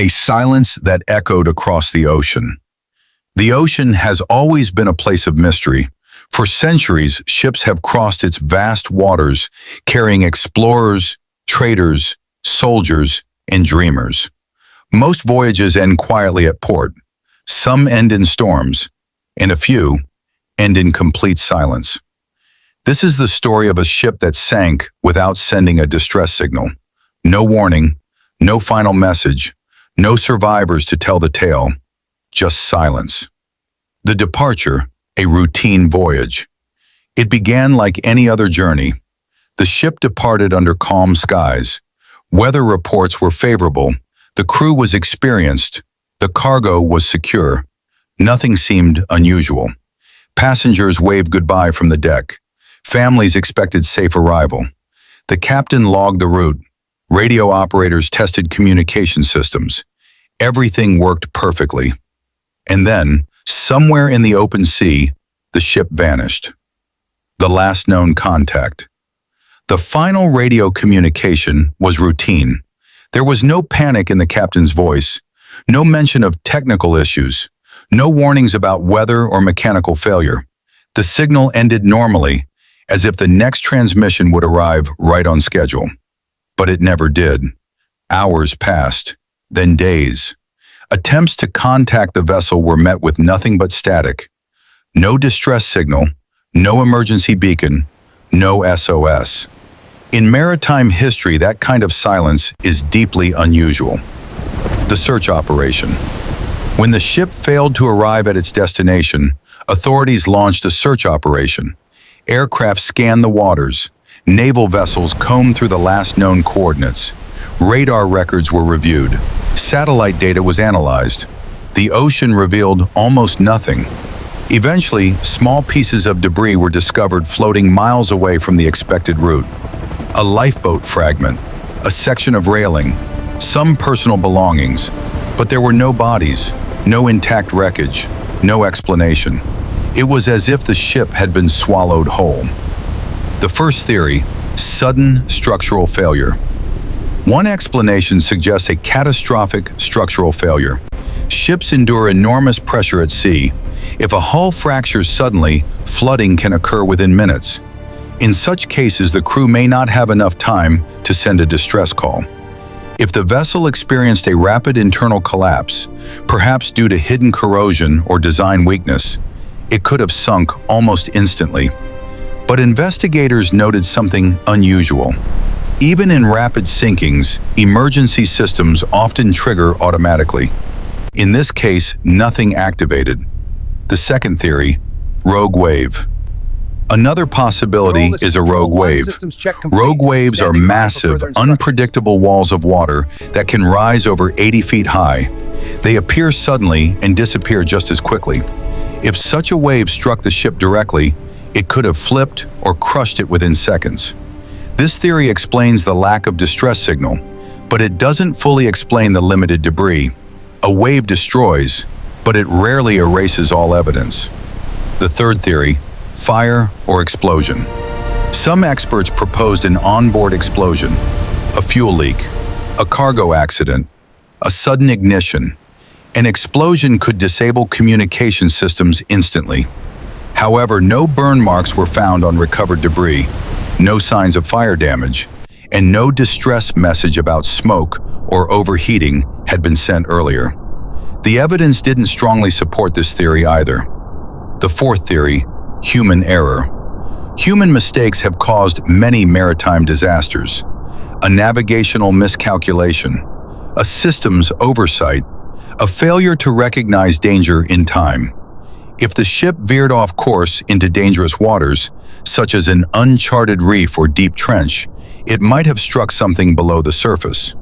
a silence that echoed across the ocean. The ocean has always been a place of mystery. For centuries, ships have crossed its vast waters, carrying explorers, traders, soldiers, and dreamers. Most voyages end quietly at port. Some end in storms, and a few end in complete silence. This is the story of a ship that sank without sending a distress signal. No warning, no final message, no survivors to tell the tale, just silence. The departure, a routine voyage. It began like any other journey. The ship departed under calm skies. Weather reports were favorable. The crew was experienced. The cargo was secure. Nothing seemed unusual. Passengers waved goodbye from the deck. Families expected safe arrival. The captain logged the route. Radio operators tested communication systems. Everything worked perfectly. And then, somewhere in the open sea, the ship vanished. The last known contact. The final radio communication was routine. There was no panic in the captain's voice, no mention of technical issues, no warnings about weather or mechanical failure. The signal ended normally, as if the next transmission would arrive right on schedule. But it never did. Hours passed, then days. Attempts to contact the vessel were met with nothing but static. No distress signal, no emergency beacon, no SOS. In maritime history, that kind of silence is deeply unusual. The search operation. When the ship failed to arrive at its destination, authorities launched a search operation. Aircraft scanned the waters. Naval vessels combed through the last known coordinates. Radar records were reviewed. Satellite data was analyzed. The ocean revealed almost nothing. Eventually, small pieces of debris were discovered floating miles away from the expected route. A lifeboat fragment, a section of railing, some personal belongings, but there were no bodies, no intact wreckage, no explanation. It was as if the ship had been swallowed whole. The first theory, sudden structural failure. One explanation suggests a catastrophic structural failure. Ships endure enormous pressure at sea. If a hull fractures suddenly, flooding can occur within minutes. In such cases, the crew may not have enough time to send a distress call. If the vessel experienced a rapid internal collapse, perhaps due to hidden corrosion or design weakness, it could have sunk almost instantly. But investigators noted something unusual. Even in rapid sinkings, emergency systems often trigger automatically. In this case, nothing activated. The second theory, rogue wave. Another possibility is a rogue wave. Rogue waves are massive, unpredictable walls of water that can rise over 80 feet high. They appear suddenly and disappear just as quickly. If such a wave struck the ship directly, it could have flipped or crushed it within seconds. This theory explains the lack of distress signal, but it doesn't fully explain the limited debris. A wave destroys, but it rarely erases all evidence. The third theory, fire or explosion. Some experts proposed an onboard explosion, a fuel leak, a cargo accident, a sudden ignition. An explosion could disable communication systems instantly. However, no burn marks were found on recovered debris, no signs of fire damage, and no distress message about smoke or overheating had been sent earlier. The evidence didn't strongly support this theory either. The fourth theory, human error. Human mistakes have caused many maritime disasters. A navigational miscalculation, a systems oversight, a failure to recognize danger in time. If the ship veered off course into dangerous waters, such as an uncharted reef or deep trench, it might have struck something below the surface.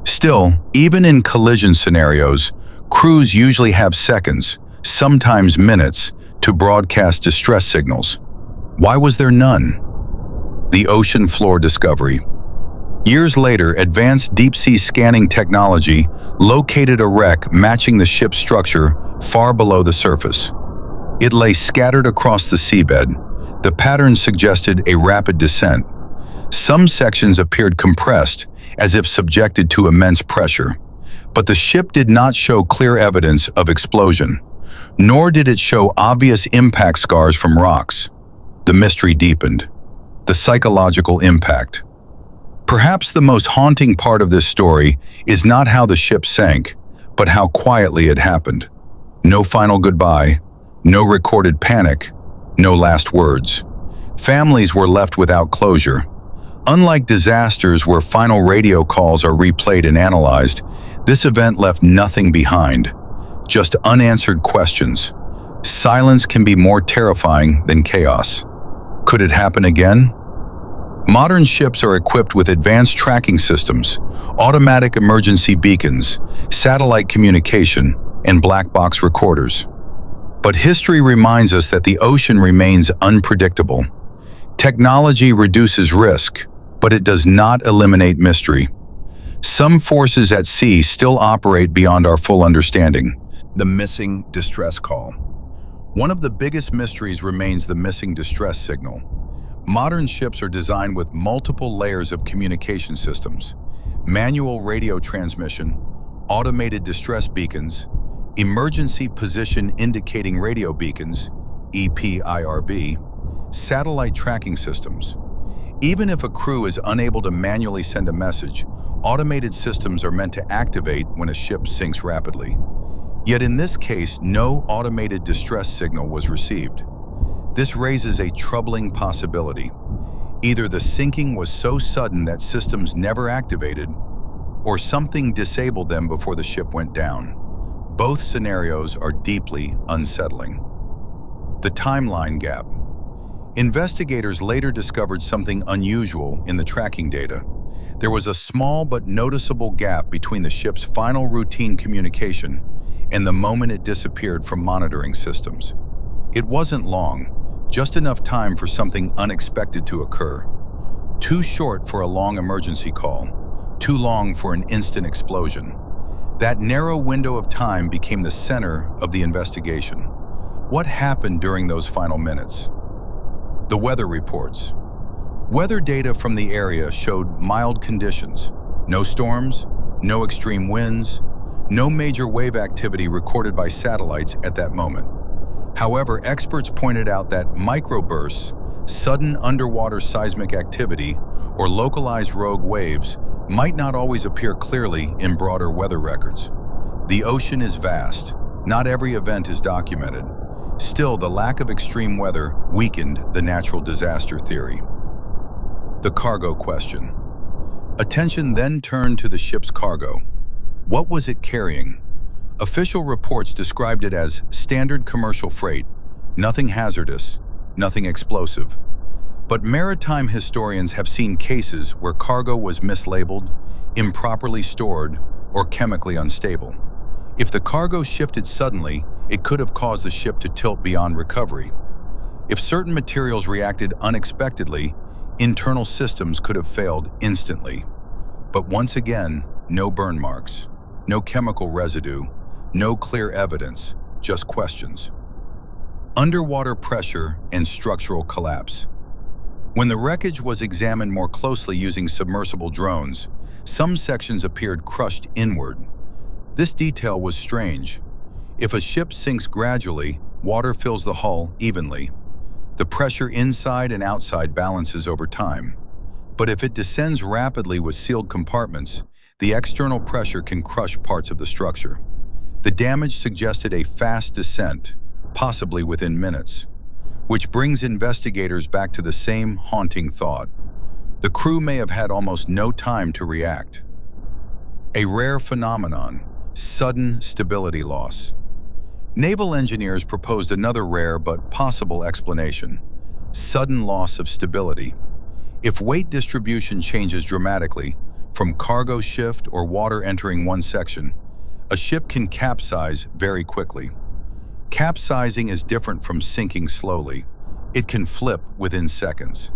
Still, even in collision scenarios, crews usually have seconds, sometimes minutes, to broadcast distress signals. Why was there none? The ocean floor discovery. Years later, advanced deep-sea scanning technology located a wreck matching the ship's structure far below the surface. It lay scattered across the seabed. The pattern suggested a rapid descent. Some sections appeared compressed, as if subjected to immense pressure. But the ship did not show clear evidence of explosion, nor did it show obvious impact scars from rocks. The mystery deepened. The psychological impact. Perhaps the most haunting part of this story is not how the ship sank, but how quietly it happened. No final goodbye, no recorded panic, no last words. Families were left without closure. Unlike disasters where final radio calls are replayed and analyzed, this event left nothing behind. Just unanswered questions. Silence can be more terrifying than chaos. Could it happen again? Modern ships are equipped with advanced tracking systems, automatic emergency beacons, satellite communication, and black box recorders. But history reminds us that the ocean remains unpredictable. Technology reduces risk, but it does not eliminate mystery. Some forces at sea still operate beyond our full understanding. The missing distress call. One of the biggest mysteries remains the missing distress signal. Modern ships are designed with multiple layers of communication systems: manual radio transmission, automated distress beacons, emergency position indicating radio beacons, EPIRB, satellite tracking systems. Even if a crew is unable to manually send a message, automated systems are meant to activate when a ship sinks rapidly. Yet in this case, no automated distress signal was received. This raises a troubling possibility. Either the sinking was so sudden that systems never activated, or something disabled them before the ship went down. Both scenarios are deeply unsettling. The timeline gap. Investigators later discovered something unusual in the tracking data. There was a small but noticeable gap between the ship's final routine communication and the moment it disappeared from monitoring systems. It wasn't long, just enough time for something unexpected to occur. Too short for a long emergency call, too long for an instant explosion. That narrow window of time became the center of the investigation. What happened during those final minutes? The weather reports. Weather data from the area showed mild conditions. No storms, no extreme winds, no major wave activity recorded by satellites at that moment. However, experts pointed out that microbursts, sudden underwater seismic activity, or localized rogue waves might not always appear clearly in broader weather records. The ocean is vast. Not every event is documented. Still, the lack of extreme weather weakened the natural disaster theory. The cargo question. Attention then turned to the ship's cargo. What was it carrying? Official reports described it as standard commercial freight, nothing hazardous, nothing explosive. But maritime historians have seen cases where cargo was mislabeled, improperly stored, or chemically unstable. If the cargo shifted suddenly, it could have caused the ship to tilt beyond recovery. If certain materials reacted unexpectedly, internal systems could have failed instantly. But once again, no burn marks, no chemical residue, no clear evidence, just questions. Underwater pressure and structural collapse. When the wreckage was examined more closely using submersible drones, some sections appeared crushed inward. This detail was strange. If a ship sinks gradually, water fills the hull evenly. The pressure inside and outside balances over time. But if it descends rapidly with sealed compartments, the external pressure can crush parts of the structure. The damage suggested a fast descent, possibly within minutes. Which brings investigators back to the same haunting thought. The crew may have had almost no time to react. A rare phenomenon, sudden stability loss. Naval engineers proposed another rare but possible explanation: sudden loss of stability. If weight distribution changes dramatically, from cargo shift or water entering one section, a ship can capsize very quickly. Capsizing is different from sinking slowly. It can flip within seconds.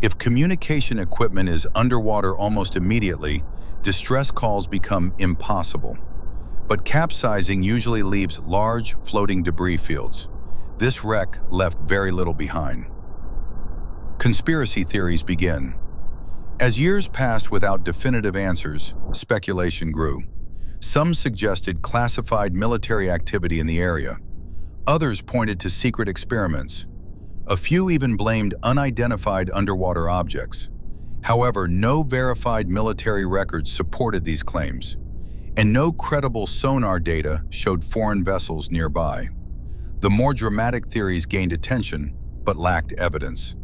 If communication equipment is underwater almost immediately, distress calls become impossible. But capsizing usually leaves large, floating debris fields. This wreck left very little behind. Conspiracy theories begin. As years passed without definitive answers, speculation grew. Some suggested classified military activity in the area. Others pointed to secret experiments. A few even blamed unidentified underwater objects. However, no verified military records supported these claims, and no credible sonar data showed foreign vessels nearby. The more dramatic theories gained attention, but lacked evidence.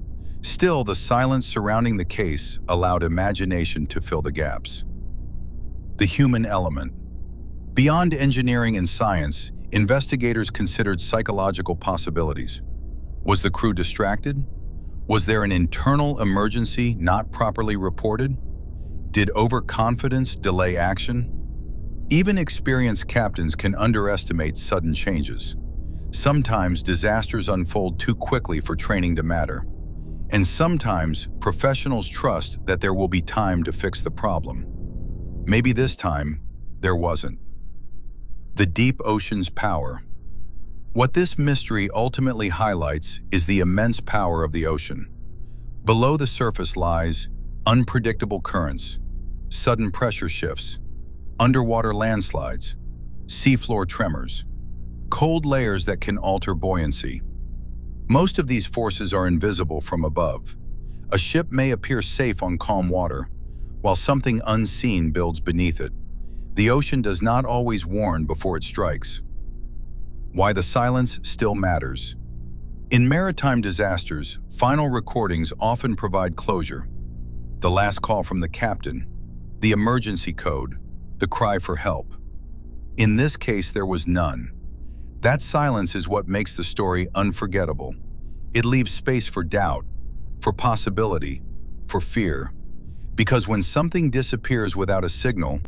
Still, the silence surrounding the case allowed imagination to fill the gaps. The human element. Beyond engineering and science, investigators considered psychological possibilities. Was the crew distracted? Was there an internal emergency not properly reported? Did overconfidence delay action? Even experienced captains can underestimate sudden changes. Sometimes disasters unfold too quickly for training to matter. And sometimes professionals trust that there will be time to fix the problem. Maybe this time, there wasn't. The deep ocean's power. What this mystery ultimately highlights is the immense power of the ocean. Below the surface lies unpredictable currents, sudden pressure shifts, underwater landslides, seafloor tremors, cold layers that can alter buoyancy. Most of these forces are invisible from above. A ship may appear safe on calm water, while something unseen builds beneath it. The ocean does not always warn before it strikes. Why the silence still matters. In maritime disasters, final recordings often provide closure. The last call from the captain, the emergency code, the cry for help. In this case, there was none. That silence is what makes the story unforgettable. It leaves space for doubt, for possibility, for fear. Because when something disappears without a signal,